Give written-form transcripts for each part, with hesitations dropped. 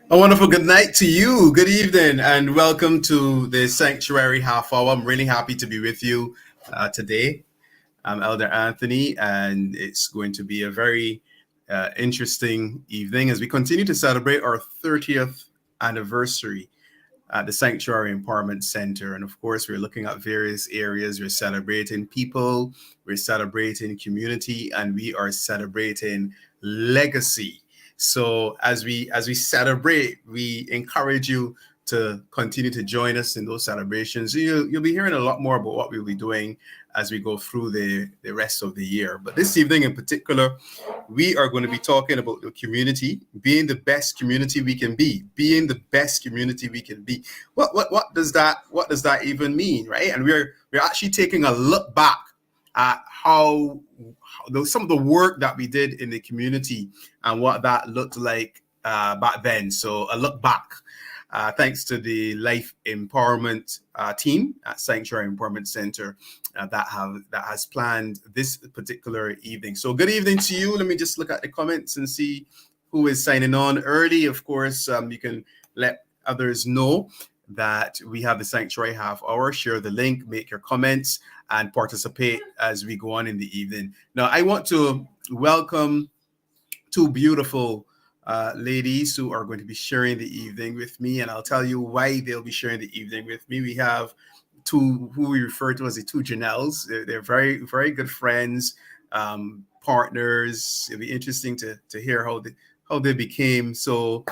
A wonderful good night to you. Good evening, and welcome to the Sanctuary Half Hour. I'm really happy to be with you today. I'm Elder Anthony, and it's going to be a very interesting evening as we continue to celebrate our 30th anniversary at the Sanctuary Empowerment Center. And of course, we're looking at various areas. We're celebrating people, we're celebrating community, and we are celebrating legacy. So as we celebrate, we encourage you to continue to join us in those celebrations. You'll be hearing a lot more about what we'll be doing as we go through the rest of the year. But this evening in particular, we are going to be talking about the community, being the best community we can be, being the best community we can be. What does that even mean, right? And we're actually taking a look back at how some of the work that we did in the community and what that looked like back then. So a look back. Thanks to the Life Empowerment team at Sanctuary Empowerment Center that has planned this particular evening. So good evening to you. Let me just look at the comments and see who is signing on early. Of course, you can let others know that we have the Sanctuary Half Hour. Share the link, make your comments, and participate as we go on in the evening. Now, I want to welcome two beautiful ladies who are going to be sharing the evening with me, and I'll tell you why they'll be sharing the evening with me. We have two who we refer to as the two Janelles. They're very, very good friends, partners. It'll be interesting to hear how they became so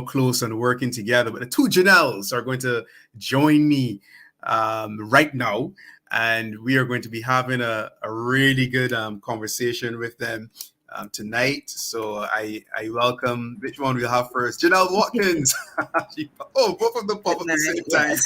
close and working together. But the two Janelles are going to join me right now, and we are going to be having a really good conversation with them tonight. So I welcome, which one we'll have first? Janelle Watkins. Both of them pop at the same time.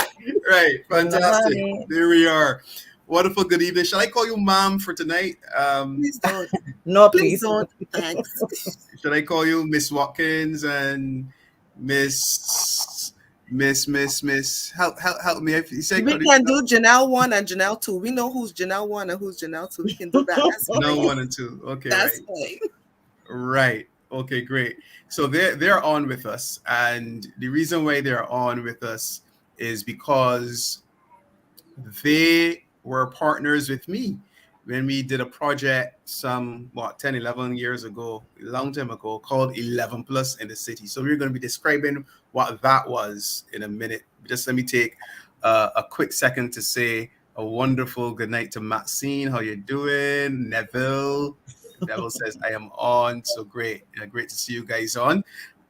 Right, fantastic. There we are. Wonderful, good evening. Shall I call you ma'am for tonight? Please don't. No, please don't. Thanks. Should I call you Miss Watkins and Miss? Help me. You say We can do Janelle 1 and Janelle 2. We know who's Janelle 1 and who's Janelle 2. We can do that. That's Janelle 1 and 2. Okay, That's right. fine. Right. Okay, great. So they're on with us, and the reason why they're on with us is because they were partners with me when we did a project some 10, 11 years ago, a long time ago, called 11 Plus in the City. So we're going to be describing what that was in a minute. Just let me take a quick second to say a wonderful good night to Maxine. How you doing? Neville. Neville says I am on. So great. Great to see you guys on.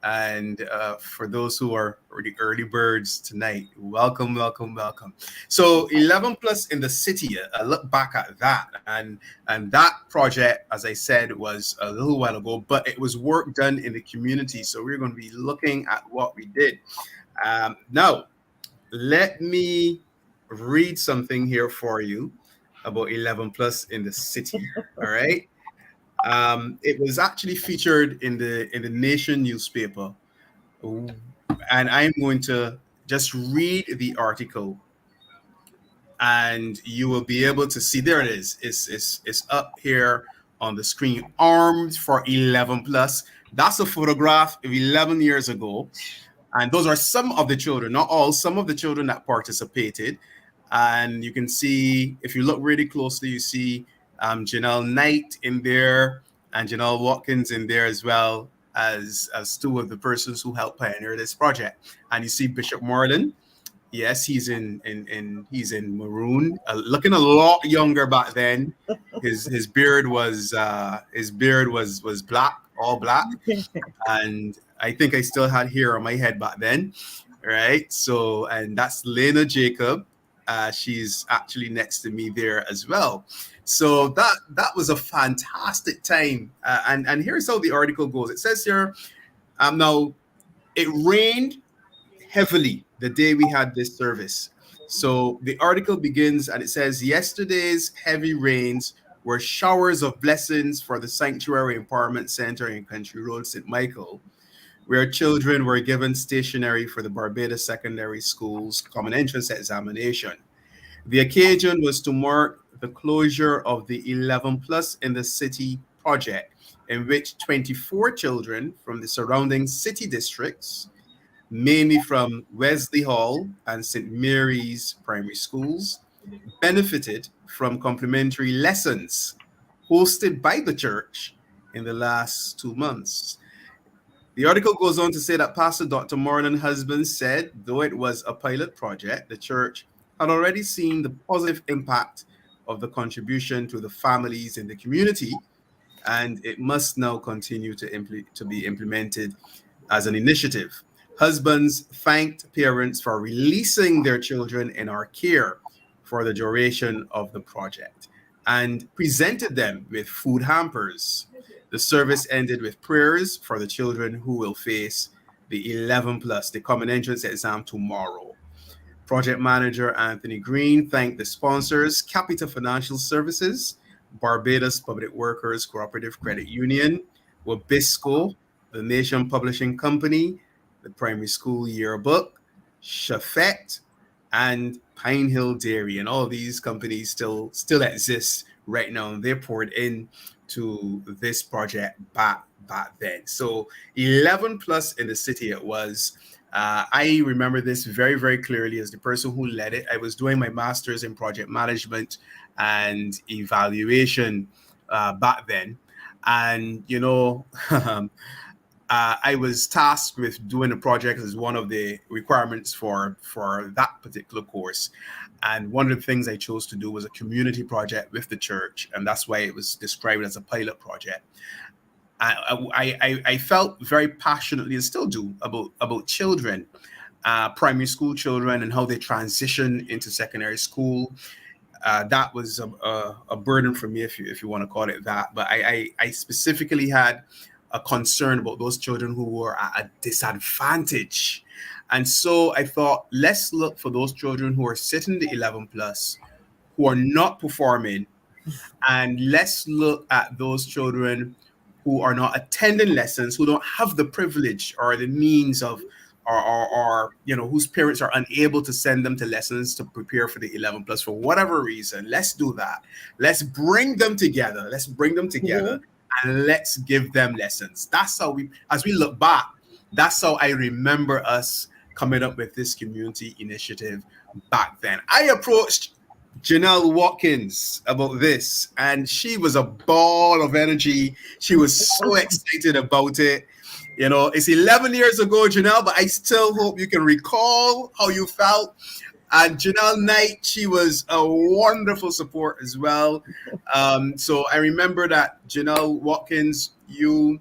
And for those who are the early birds tonight, welcome, welcome, welcome. So 11 Plus in the City, I look back at that, and that project, as I said, was a little while ago, but it was work done in the community. So we're going to be looking at what we did. Now, let me read something here for you about 11 Plus in the City. All right. It was actually featured in the Nation newspaper, and I'm going to just read the article, and you will be able to see. There it is. It's up here on the screen. Armed for 11 Plus. That's a photograph of 11 years ago, and those are some of the children, not all. Some of the children that participated, and you can see if you look really closely, you see Janelle Knight in there and Janelle Watkins in there as well as two of the persons who helped pioneer this project. And you see Bishop Marlin. Yes, he's in maroon, looking a lot younger back then. His beard was black, all black, and I think I still had hair on my head back then, right? So, and that's Lena Jacob. She's actually next to me there as well. So that was a fantastic time. And here's how the article goes. It says here, now it rained heavily the day we had this service. So the article begins and it says, yesterday's heavy rains were showers of blessings for the Sanctuary Empowerment Center in Country Road, St. Michael, where children were given stationery for the Barbados Secondary School's Common Entrance Examination. The occasion was to mark the closure of the 11 Plus in the City project, in which 24 children from the surrounding city districts mainly from Wesley Hall and St. Mary's primary schools, benefited from complimentary lessons hosted by the church in the last 2 months. The article goes on to say that Pastor Dr. Moreland husband said, though it was a pilot project, the church had already seen the positive impact of the contribution to the families in the community, and it must now continue to be implemented as an initiative. Husbands thanked parents for releasing their children in our care for the duration of the project and presented them with food hampers. The service ended with prayers for the children who will face the 11 plus, the common entrance exam tomorrow. Project manager Anthony Greene thanked the sponsors, Capita Financial Services, Barbados Public Workers Cooperative Credit Union, Wabisco, the Nation Publishing Company, the Primary School Yearbook, Shafet, and Pine Hill Dairy. And all these companies still exist right now. And they poured in to this project back then. So 11 plus in the city it was. I remember this very, very clearly as the person who led it. I was doing my master's in project management and evaluation back then. And, I was tasked with doing a project as one of the requirements for that particular course. And one of the things I chose to do was a community project with the church. And that's why it was described as a pilot project. I felt very passionately and still do about children, primary school children, and how they transition into secondary school. That was a burden for me, if you want to call it that. But I specifically had a concern about those children who were at a disadvantage. And so I thought, let's look for those children who are sitting the 11 plus, who are not performing, and let's look at those children who are not attending lessons, who don't have the privilege or the means of, or whose parents are unable to send them to lessons to prepare for the 11 plus for whatever reason. Let's do that. Let's bring them together. And let's give them lessons. That's how as we look back, that's how I remember us coming up with this community initiative back then. I approached Janelle Watkins about this, and she was a ball of energy. She was so excited about it. It's 11 years ago, Janelle, but I still hope you can recall how you felt. And Janelle Knight, she was a wonderful support as well. So I remember that Janelle Watkins, you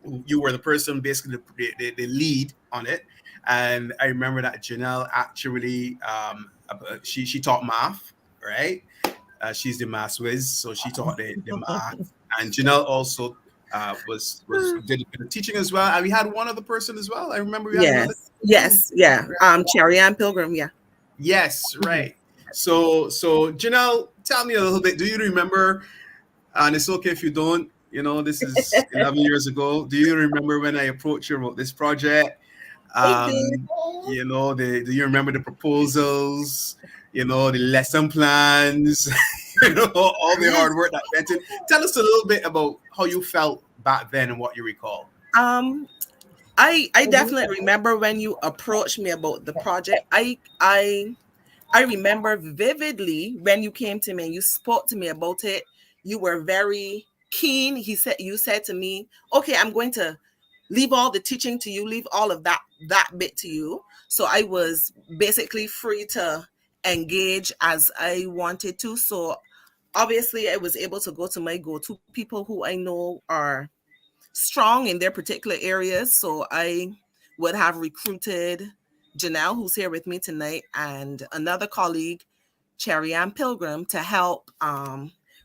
were the person, basically the lead on it. And I remember that Janelle actually, she taught math, right? She's the math whiz, so she taught the math. And Janelle also was did a bit of teaching as well. And we had one other person as well. I remember we had another. Yes, yeah. Cherry Ann Pilgrim, yeah. Yes, right. So Janelle, tell me a little bit. Do you remember? And it's okay if you don't. This is 11 years ago. Do you remember when I approached you about this project? Do you remember the proposals? The lesson plans? All the hard work that went in. Tell us a little bit about how you felt back then and what you recall. I definitely remember when you approached me about the project. I remember vividly when you came to me and you spoke to me about it. You were very keen. You said to me, "Okay, I'm going to leave all the teaching to you, leave all of that bit to you." So I was basically free to engage as I wanted to. So obviously I was able to go to my go-to people who I know are strong in their particular areas. So I would have recruited Janelle, who's here with me tonight, and another colleague, Cherry Ann Pilgrim, to help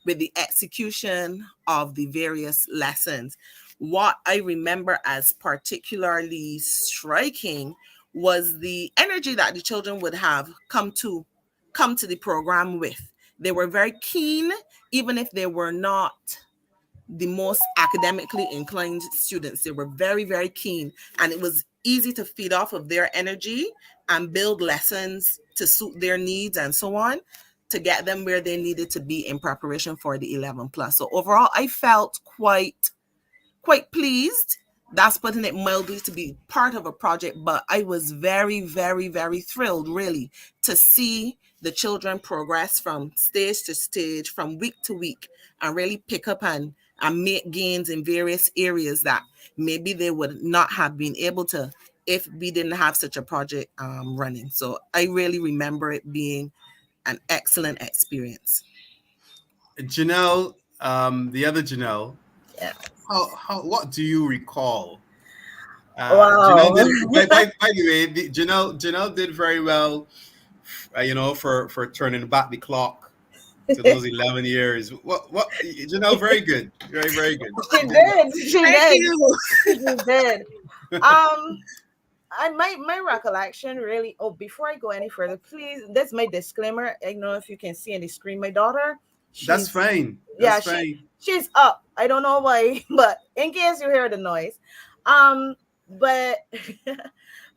with the execution of the various lessons. What I remember as particularly striking was the energy that the children would have come to the program with. They were very keen, even if they were not the most academically inclined students. They were very, very keen, and it was easy to feed off of their energy and build lessons to suit their needs and so on, to get them where they needed to be in preparation for the 11 plus. So overall, I felt quite pleased that's putting it mildly, to be part of a project. But I was very, very, very thrilled, really, to see the children progress from stage to stage, from week to week, and really pick up and make gains in various areas that maybe they would not have been able to if we didn't have such a project running. So I really remember it being an excellent experience. Janelle, the other Janelle, Yeah. what do you recall? Janelle Wow. did. By the way, Janelle did very well. For turning back the clock to those 11 years. What Janelle, very good, very good. She You did well. did. She Thank did. you. She did. Um, my recollection really. Oh, before I go any further, please. That's my disclaimer. I don't know if you can see on the screen. My daughter, That's she's fine. yeah, That's fine. she's up. I don't know why, but in case you hear the noise, um, but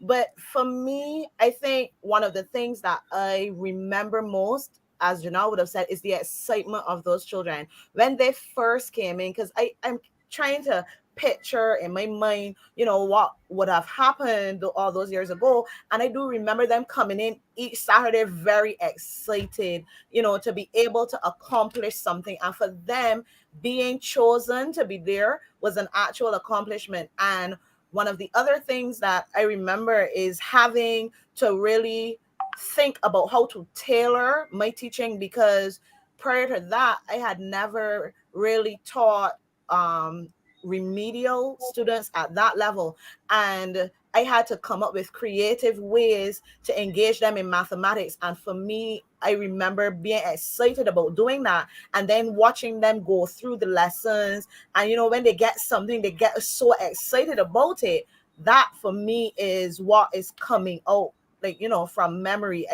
but for me, I think one of the things that I remember most, as Janelle would have said, is the excitement of those children when they first came in. Because I'm trying to picture in my mind, what would have happened all those years ago. And I do remember them coming in each Saturday very excited, to be able to accomplish something. And for them, being chosen to be there was an actual accomplishment. And one of the other things that I remember is having to really think about how to tailor my teaching, because prior to that, I had never really taught um, remedial students at that level. And I had to come up with creative ways to engage them in mathematics. And for me, I remember being excited about doing that and then watching them go through the lessons. And, when they get something, they get so excited about it. That for me is what is coming out, like, from memory.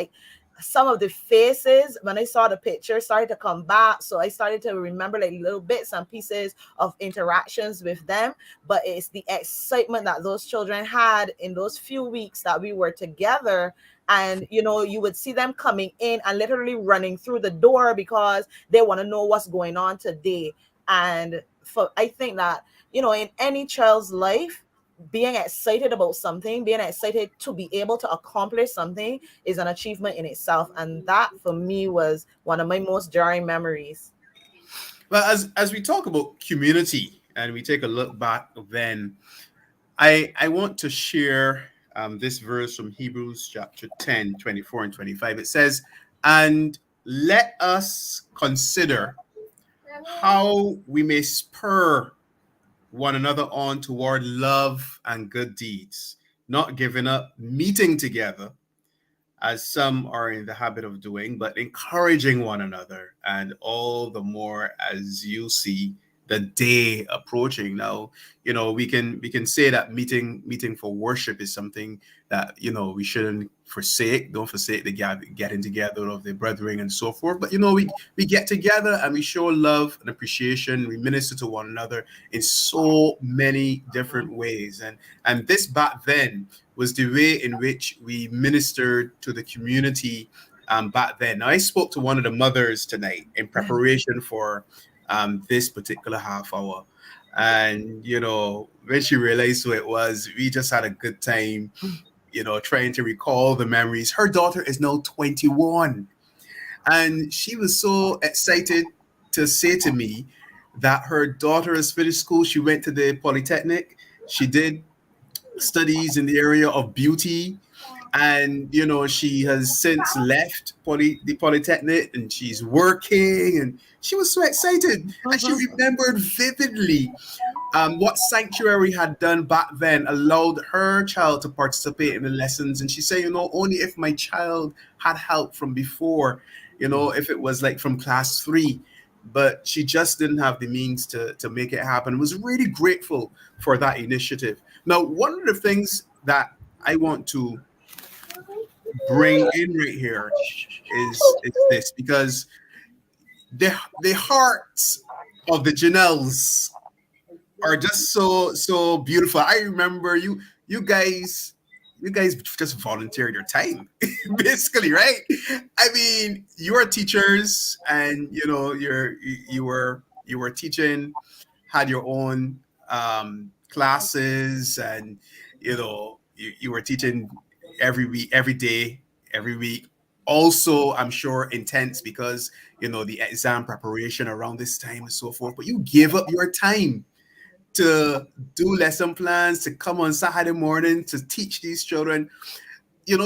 Some of the faces when I saw the picture started to come back. So I started to remember like little bits and pieces of interactions with them. But it's the excitement that those children had in those few weeks that we were together. And you would see them coming in and literally running through the door because they want to know what's going on today. And for I think that, in any child's life, being excited about something, being excited to be able to accomplish something is an achievement in itself. And that for me was one of my most jarring memories. Well, as we talk about community and we take a look back, then I want to share this verse from Hebrews chapter 10, 24 and 25. It says, "And let us consider how we may spur one another on toward love and good deeds, not giving up meeting together as some are in the habit of doing, but encouraging one another, and all the more as you see the day approaching. Now, we can say that meeting for worship is something that we shouldn't forsake. Don't forsake the getting together of the brethren and so forth. But we get together and we show love and appreciation. We minister to one another in so many different ways, and this back then was the way in which we ministered to the community back then. Now, I spoke to one of the mothers tonight in preparation for this particular half hour. And, when she realized who it was, we just had a good time, trying to recall the memories. Her daughter is now 21. And she was so excited to say to me that her daughter has finished school. She went to the Polytechnic. She did studies in the area of beauty, and she has since left the polytechnic and she's working, and she was so excited, and she remembered vividly what sanctuary had done back then, allowed her child to participate in the lessons. And she said, only if my child had help from before, if it was like from class 3, but she just didn't have the means to make it happen. Was really grateful for that initiative. Now, one of the things that I want to bring in right here is this, because the hearts of the Janelles are just so beautiful. I remember you guys just volunteered your time, basically, right? I mean, you are teachers, and you were teaching, had your own classes, and you were teaching every week, every day, every week. Also, I'm sure intense because the exam preparation around this time and so forth. But you give up your time to do lesson plans, to come on Saturday morning to teach these children.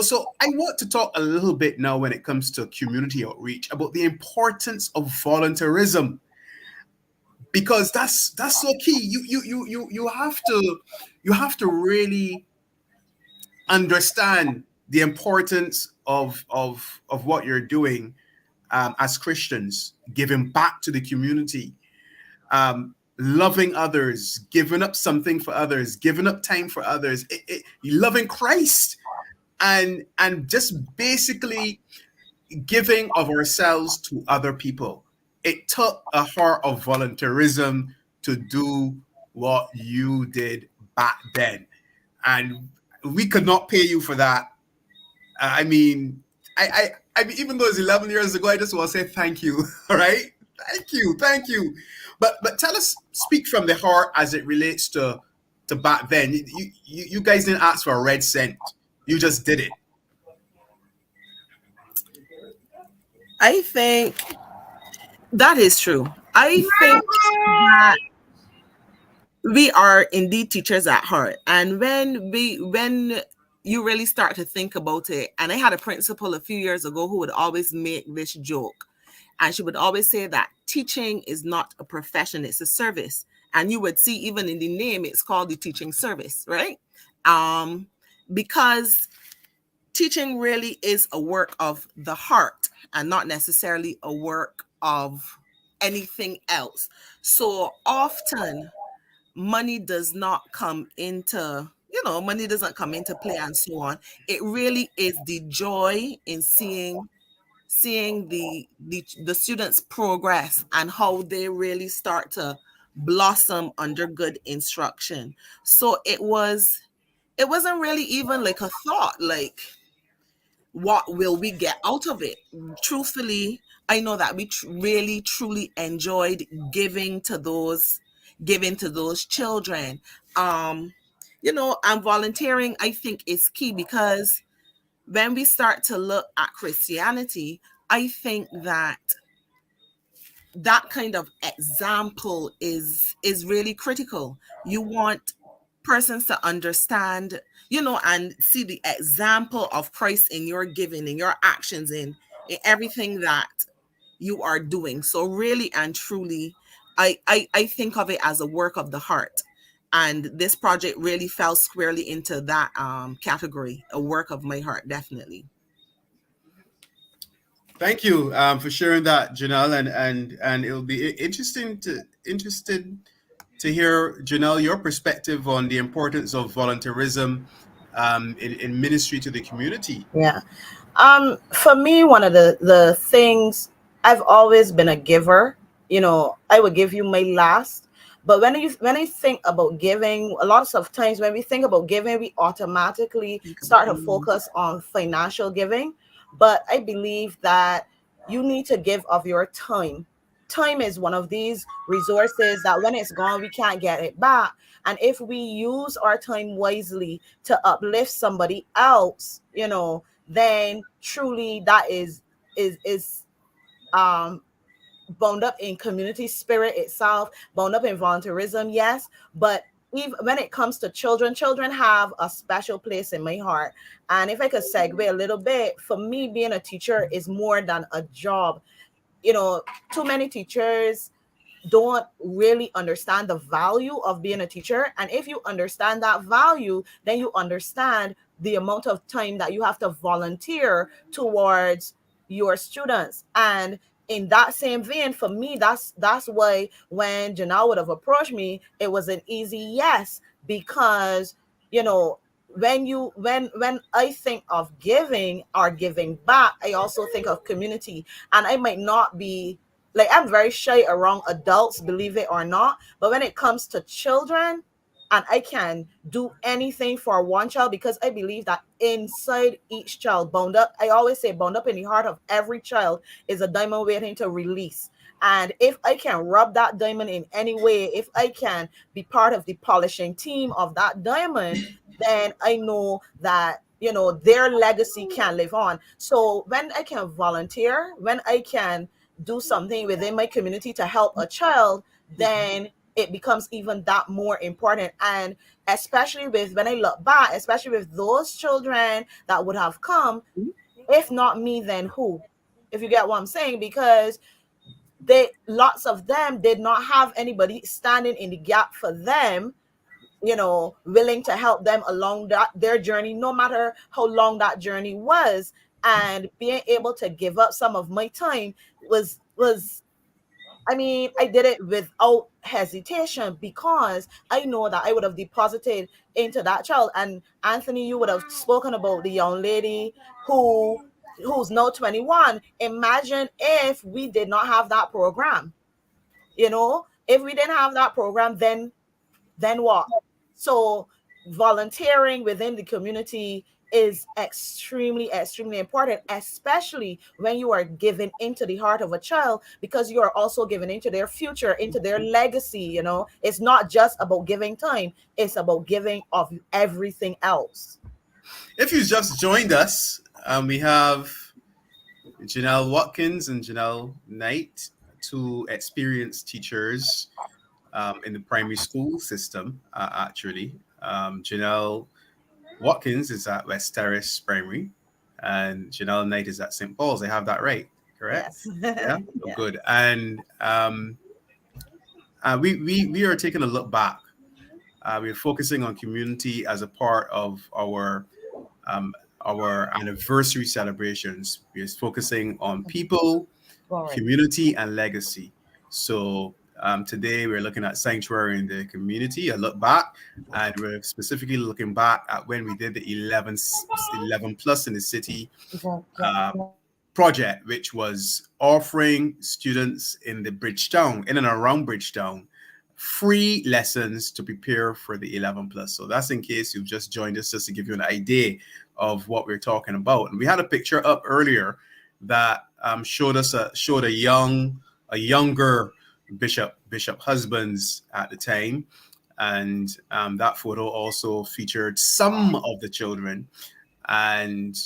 So I want to talk a little bit now when it comes to community outreach about the importance of volunteerism, because that's so key. You have to really understand the importance of what you're doing, as Christians, giving back to the community, loving others, giving up something for others, giving up time for others, loving Christ, and just basically giving of ourselves to other people. It took a heart of volunteerism to do what you did back then. And we could not pay you for that. I mean, I mean, even though it's 11 years ago, I just want to say thank you. All right, thank you. But tell us, speak from the heart as it relates to back then. You guys didn't ask for a red cent. You just did it. I think that is true. I think that we are indeed teachers at heart. And when you really start to think about it, and I had a principal a few years ago who would always make this joke. And she would always say that teaching is not a profession, it's a service. And you would see even in the name, it's called the teaching service, right? Because teaching really is a work of the heart and not necessarily a work of anything else. So often money does not come into money doesn't come into play and so on. It really is the joy in seeing the students progress and how they really start to blossom under good instruction. So it wasn't really even like a thought, like, what will we get out of it? Truthfully, I know that we really truly enjoyed giving to those children. And volunteering, I think, is key, because when we start to look at Christianity, I think that kind of example is really critical. You want persons to understand, and see the example of Christ in your giving, in your actions, in everything that you are doing. So really and truly, I think of it as a work of the heart. And this project really fell squarely into that category, a work of my heart, definitely. Thank you, for sharing that, Janelle, and it'll be interested to hear, Janelle, your perspective on the importance of volunteerism, in ministry to the community. Yeah. For me, one of the things, I've always been a giver. I would give you my last. But when I think about giving, a lot of times when we think about giving, we automatically start to focus on financial giving. But I believe that you need to give of your time. Time is one of these resources that when it's gone, we can't get it back. And if we use our time wisely to uplift somebody else, then truly that is um bound up in community spirit itself, bound up in volunteerism, yes. But even when it comes to children have a special place in my heart. And if I could segue a little bit, for me, being a teacher is more than a job. Too many teachers don't really understand the value of being a teacher. And if you understand that value, then you understand the amount of time that you have to volunteer towards your students. And in that same vein, for me, that's why when Janelle would have approached me, it was an easy yes. Because you know when I think of giving or giving back, I also think of community. And I might not be, like, I'm very shy around adults, believe it or not. But when it comes to children, and I can do anything for one child, because I believe that inside each child, bound up, I always say, bound up in the heart of every child is a diamond waiting to release. And if I can rub that diamond in any way, if I can be part of the polishing team of that diamond, then I know that, you know, their legacy can live on. So when I can volunteer, when I can do something within my community to help a child, then it becomes even that more important. And especially with, when I look back, especially with those children that would have come, if not me, then who? If you get what I'm saying, because they, lots of them did not have anybody standing in the gap for them, you know, willing to help them along that their journey, no matter how long that journey was. And being able to give up some of my time was I mean, I did it without hesitation, because I know that I would have deposited into that child. And Anthony, you would have spoken about the young lady who's now 21. Imagine if we did not have that program. You know, if we didn't have that program, then what? So volunteering within the community is extremely, extremely important, especially when you are given into the heart of a child, because you are also given into their future, into their legacy. You know, it's not just about giving time, it's about giving of everything else. If you just joined us, we have Janelle Watkins and Janelle Knight, two experienced teachers in the primary school system, actually. Janelle Watkins is at West Terrace Primary, and Janelle Knight is at St. Paul's. I have that right, correct? Yes. Yeah, oh, Yeah. good. And we are taking a look back. We're focusing on community as a part of um, our anniversary celebrations. We're focusing on people, Correct. community, and legacy. So today we're looking at sanctuary in the community, a look back, and we're specifically looking back at when we did the 11 plus in the city uh, project, which was offering students in the Bridgetown, in and around Bridgetown, free lessons to prepare for the 11 plus. So that's in case you've just joined us, just to give you an idea of what we're talking about. And we had a picture up earlier that showed a younger Bishop Husbands at the time, and that photo also featured some of the children, and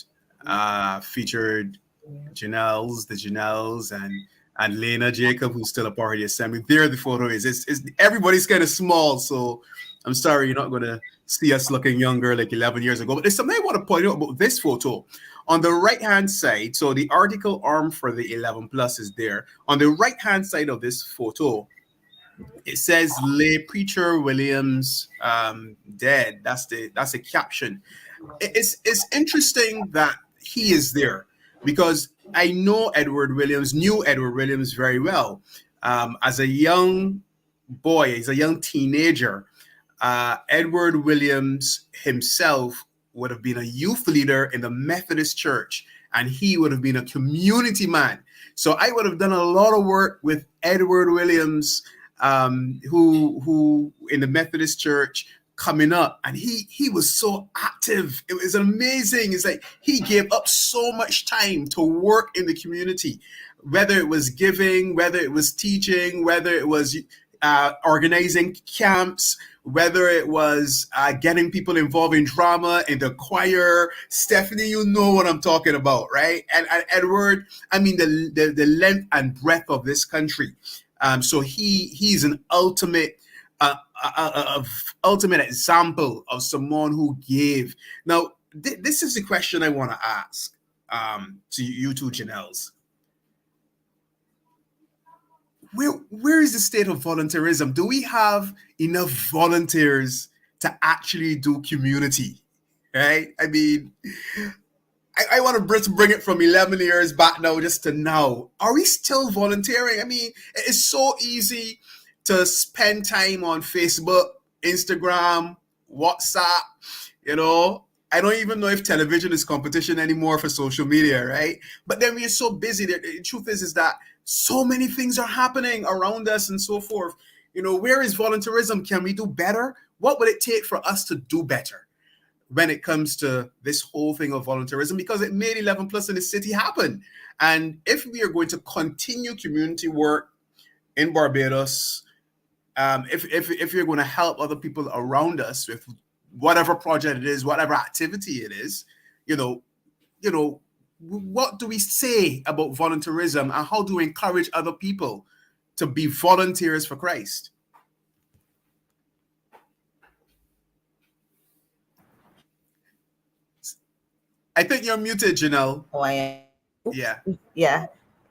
featured the Janelles, and Lena Jacob, who's still a part of the assembly. There, the photo is. It's everybody's kind of small, so I'm sorry you're not going to see us looking younger like 11 years ago. But there's something I want to point out about this photo. On the right-hand side, so the article arm for the 11 plus is there. On the right-hand side of this photo, it says lay preacher Williams dead. That's the caption. It's interesting that he is there, because I knew Edward Williams very well. As a young boy, as a young teenager, Edward Williams himself would have been a youth leader in the Methodist Church, and he would have been a community man. So I would have done a lot of work with Edward Williams, who in the Methodist Church coming up, and he was so active. It was amazing. It's like he gave up so much time to work in the community, whether it was giving, whether it was teaching, whether it was organizing camps, whether it was getting people involved in drama, in the choir. Stephanie, you know what I'm talking about, right? And Edward, I mean, the length and breadth of this country. So he's an ultimate ultimate example of someone who gave. Now, this is the question I want to ask to you two, Janelles. Where is the state of volunteerism? Do we have enough volunteers to actually do community? Right? I mean, I want to bring it from 11 years back now just to now. Are we still volunteering? I mean, it's so easy to spend time on Facebook, Instagram, WhatsApp. You know, I don't even know if television is competition anymore for social media, right? But then we are so busy. The truth is that so many things are happening around us and so forth. You know, where is volunteerism? Can we do better? What would it take for us to do better when it comes to this whole thing of volunteerism? Because it made 11 plus in the city happen. And if we are going to continue community work in Barbados, if you're going to help other people around us with whatever project it is, whatever activity it is, you know, what do we say about volunteerism, and how do we encourage other people to be volunteers for Christ? I think you're muted, Janelle. Oh, I am. Yeah. Yeah.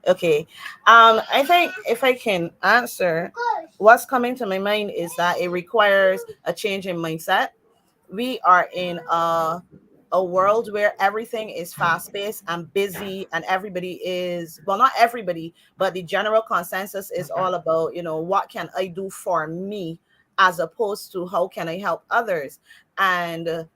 Okay. I think if I can answer, what's coming to my mind is that it requires a change in mindset. We are in a world where everything is fast paced and busy, and everybody is, well, not everybody, but the general consensus is all about, what can I do for me, as opposed to how can I help others. And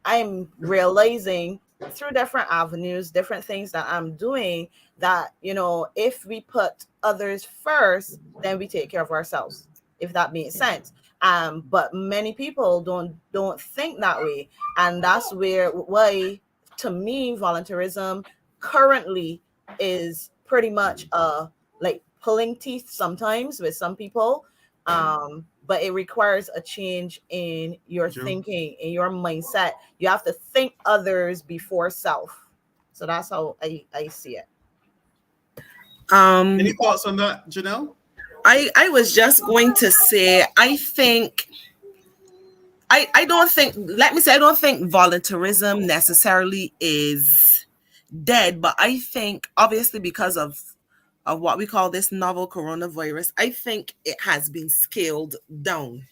I'm realizing through different avenues, different things that I'm doing, that, if we put others first, then we take care of ourselves, if that makes sense. But many people don't think that way. And that's why, to me, volunteerism currently is pretty much like pulling teeth sometimes with some people. But it requires a change in your True. thinking, in your mindset. You have to think others before self. So that's how I see it. Any thoughts on that, Janelle? I was just going to say, I don't think, let me say, I don't think volunteerism necessarily is dead, but I think obviously because of what we call this novel coronavirus, I think it has been scaled down.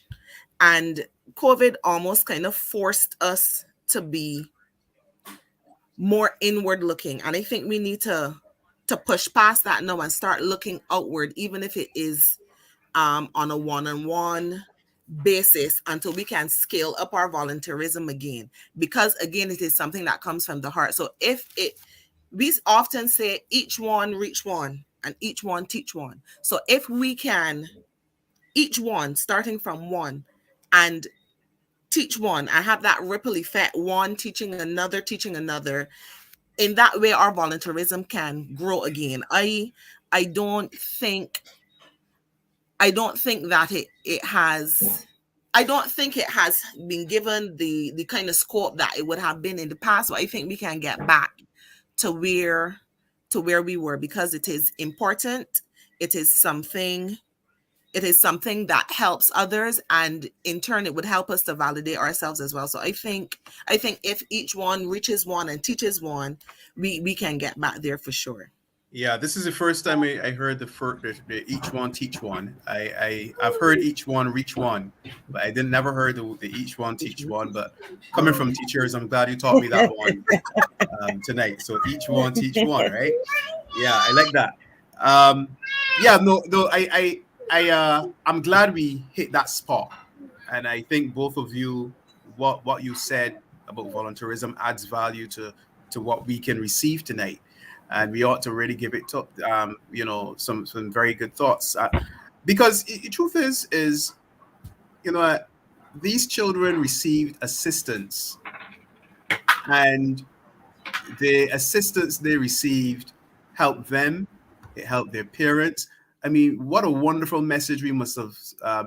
And COVID almost kind of forced us to be more inward looking. And I think we need to push past that now and start looking outward, even if it is on a one-on-one basis, until we can scale up our volunteerism again. Because again, it is something that comes from the heart. So we often say each one reach one and each one teach one. So if we can, each one starting from one, and teach one, and have that ripple effect, one teaching another, in that way our volunteerism can grow again. I don't think that it has, I don't think it has been given the kind of scope that it would have been in the past. So I think we can get back to where we were, because it is important. It is something that helps others, and in turn it would help us to validate ourselves as well. So I think if each one reaches one and teaches one, we can get back there for sure. Yeah, this is the first time I heard the each one teach one. I've heard each one reach one, but I didn't never heard the each one teach one. But coming from teachers, I'm glad you taught me that one tonight. So each one teach one, right? Yeah, I like that. Yeah, no, I'm glad we hit that spot, and I think both of you, what you said about volunteerism adds value to what we can receive tonight, and we ought to really give it to some very good thoughts, because the truth is these children received assistance, and the assistance they received helped them, it helped their parents. I mean, what a wonderful message we must have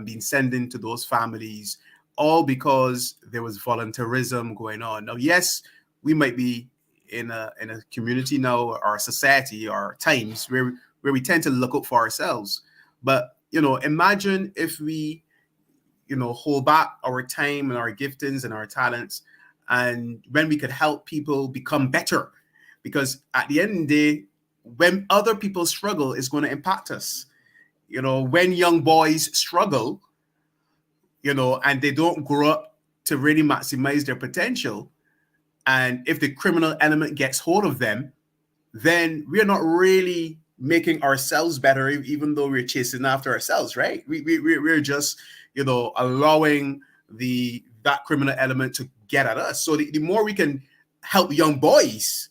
been sending to those families, all because there was volunteerism going on. Now, yes, we might be in a community now, or society, or times where we tend to look out for ourselves. But imagine if we hold back our time and our giftings and our talents, and when we could help people become better, because at the end of the day, when other people struggle, it's going to impact us. When young boys struggle, and they don't grow up to really maximize their potential, and if the criminal element gets hold of them, then we're not really making ourselves better, even though we're chasing after ourselves, right? We're just, allowing that criminal element to get at us. So the more we can help young boys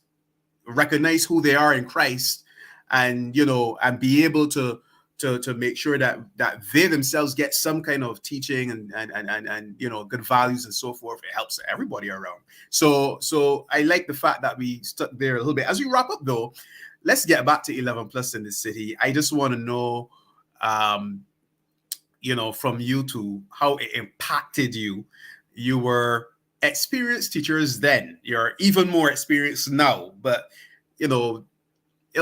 recognize who they are in Christ, and and be able to make sure that they themselves get some kind of teaching and good values and so forth, it helps everybody around. So I like the fact that we stuck there a little bit. As we wrap up though, let's get back to 11 plus in the city. I just want to know um, from you to how it impacted you. You were experienced teachers then. You're even more experienced now. But, it'll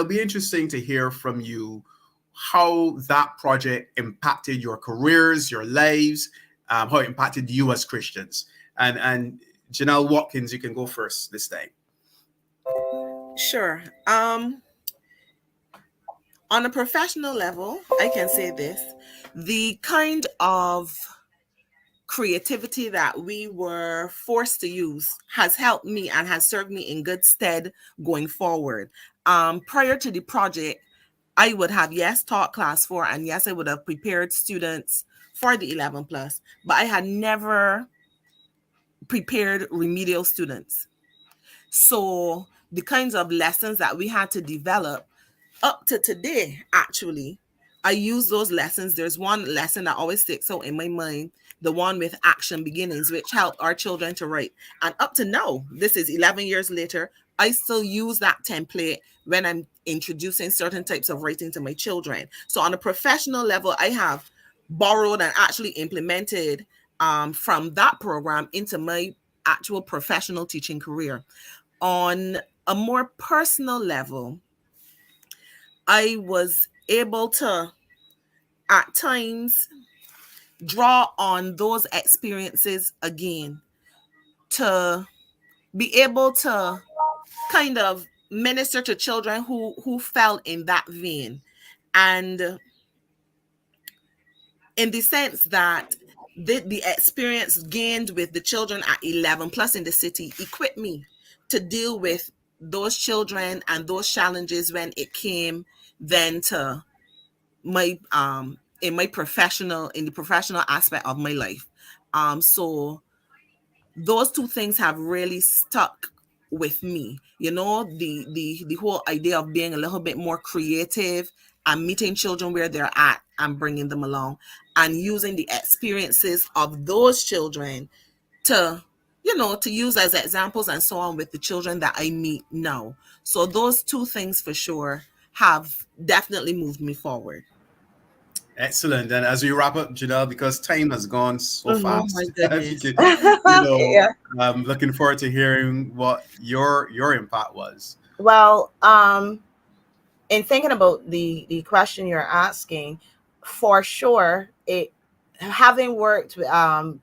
be interesting to hear from you how that project impacted your careers, your lives, how it impacted you as Christians. And Janelle Watkins, you can go first this time. Sure. On a professional level, I can say this: the kind of creativity that we were forced to use has helped me and has served me in good stead going forward. Prior to the project, I would have, yes, taught class 4, and yes, I would have prepared students for the 11 plus, but I had never prepared remedial students. So the kinds of lessons that we had to develop up to today, actually, I use those lessons. There's one lesson that always sticks out in my mind, the one with action beginnings, which helped our children to write. And up to now, this is 11 years later, I still use that template when I'm introducing certain types of writing to my children. So on a professional level, I have borrowed and actually implemented from that program into my actual professional teaching career. On a more personal level, I was able to, at times, draw on those experiences again to be able to kind of minister to children who fell in that vein. And in the sense that the experience gained with the children at 11 plus in the city equipped me to deal with those children and those challenges when it came then to my in my professional in the professional aspect of my life. So those two things have really stuck with me. The whole idea of being a little bit more creative and meeting children where they're at and bringing them along, and using the experiences of those children to to use as examples and so on with the children that I meet now. So those two things for sure have definitely moved me forward. Excellent. And as we wrap up, Janelle, because time has gone so Mhm. Oh my fast, if you goodness. could, you know, Yeah. I'm looking forward to hearing what your impact was. Well, in thinking about the question you're asking, for sure, it having worked with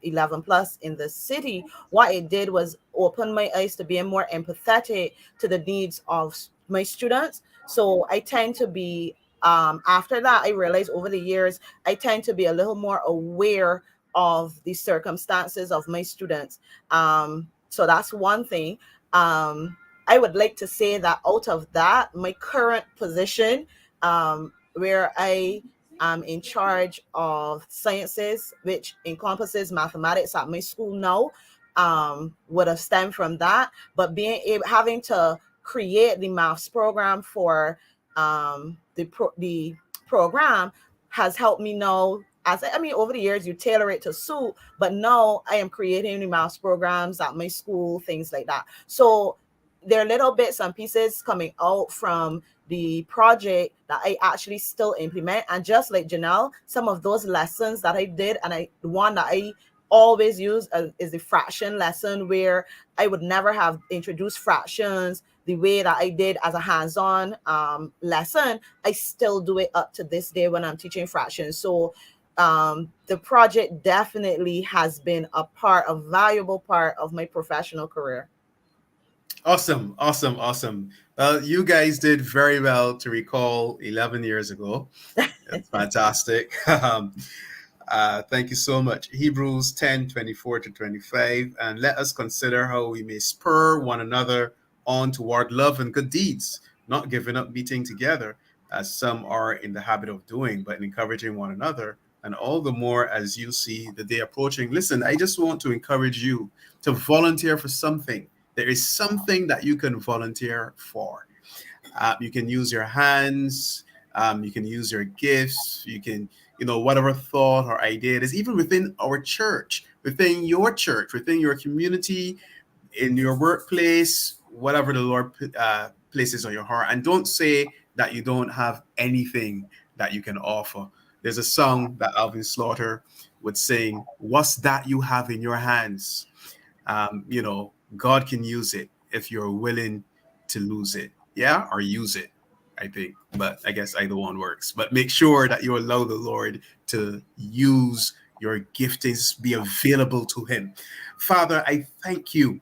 11 plus in the city, what it did was open my eyes to being more empathetic to the needs of my students. So I tend to be after that, I realized over the years I tend to be a little more aware of the circumstances of my students. So that's one thing. I would like to say that out of that, my current position, where I am in charge of sciences, which encompasses mathematics at my school now, would have stemmed from that. But being able, having to create the maths program for the program has helped me know. As I mean, over the years, you tailor it to suit, but now I am creating the maths programs at my school, things like that. So there are little bits and pieces coming out from the project that I actually still implement. And just like Janelle, some of those lessons that I did, and the one that I always use is the fraction lesson, where I would never have introduced fractions the way that I did as a hands-on lesson. I still do it up to this day when I'm teaching fractions. So the project definitely has been a valuable part of my professional career. Awesome, awesome, awesome. Well, you guys did very well to recall 11 years ago. That's fantastic. Thank you so much. Hebrews 10:24-25. And let us consider how we may spur one another on toward love and good deeds, not giving up meeting together, as some are in the habit of doing, but encouraging one another. And all the more as you see the day approaching. Listen, I just want to encourage you to volunteer for something. There is something that you can volunteer for. You can use your hands. You can use your gifts. You can, whatever thought or idea it is, even within our church, within your community, in your workplace, whatever the Lord places on your heart. And don't say that you don't have anything that you can offer. There's a song that Alvin Slaughter would sing, "What's that you have in your hands?" God can use it if you're willing to lose it. Yeah, or use it, I think. But I guess either one works. But make sure that you allow the Lord to use your giftings, be available to Him. Father, I thank you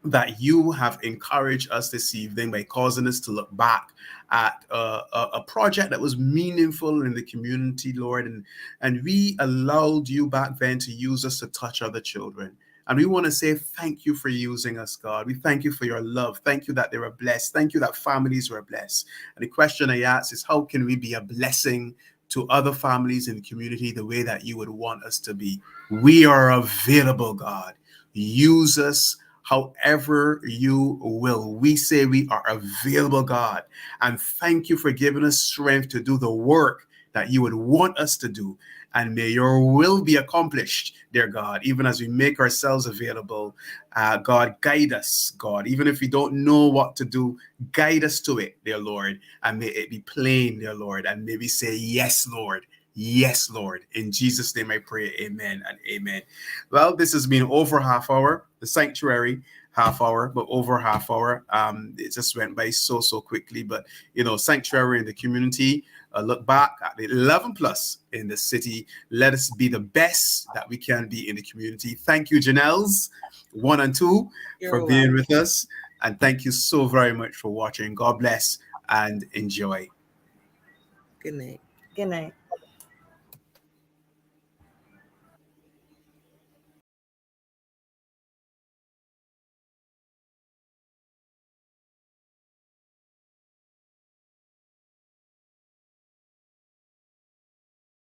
that you have encouraged us this evening by causing us to look back at a project that was meaningful in the community, Lord, and we allowed you back then to use us to touch other children. And we want to say thank you for using us, God. We thank you for your love. Thank you that they were blessed. Thank you that families were blessed. And the question I ask is, how can we be a blessing to other families in the community the way that you would want us to be? We are available, God. Use us however you will. We say we are available, God. And thank you for giving us strength to do the work that you would want us to do. And may your will be accomplished, dear God, even as we make ourselves available. God, guide us, God. Even if we don't know what to do, guide us to it, dear Lord. And may it be plain, dear Lord. And may we say, yes, Lord. Yes, Lord. In Jesus' name I pray, amen and amen. Well, this has been over half hour, the sanctuary half hour, but over half hour. It just went by so quickly. But, sanctuary in the community, look back at the 11 plus in the city. Let us be the best that we can be in the community. Thank you, Janelle's 1 and 2, for being with us. And thank you so very much for watching. God bless and enjoy. Good night. Good night.